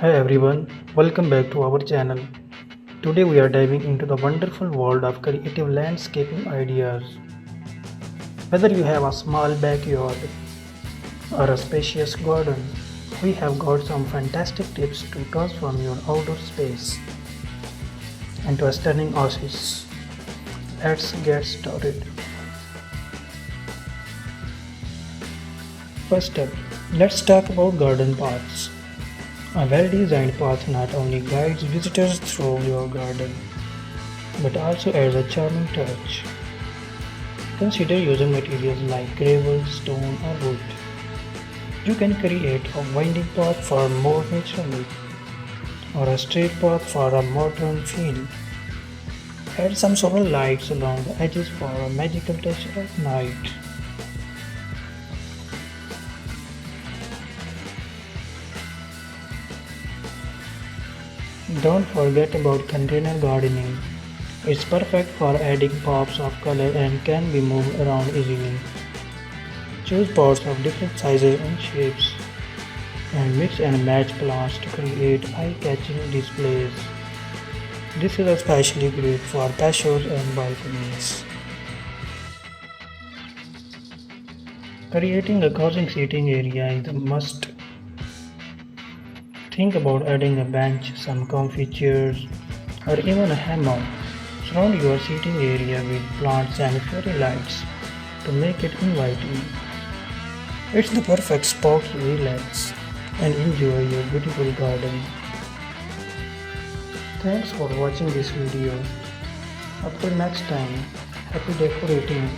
Hi everyone, welcome back to our channel. Today we are diving into the wonderful world of creative landscaping ideas. Whether you have a small backyard or a spacious garden, we have got some fantastic tips to transform your outdoor space into a stunning oasis. Let's get started. First up, let's talk about garden paths. A well-designed path not only guides visitors through your garden, but also adds a charming touch. Consider using materials like gravel, stone, or wood. You can create a winding path for more natural look, or a straight path for a modern feel. Add some solar lights along the edges for a magical touch at night. Don't forget about container gardening. It's perfect for adding pops of color and can be moved around easily. Choose pots of different sizes and shapes and mix and match plants to create eye-catching displays. This is especially great for patios and balconies. Creating a cozy seating area is a must. Think about adding a bench, some comfy chairs, or even a hammock. Surround your seating area with plants and fairy lights to make it inviting. It's the perfect spot to relax and enjoy your beautiful garden. Thanks for watching this video. Up till next time, happy decorating.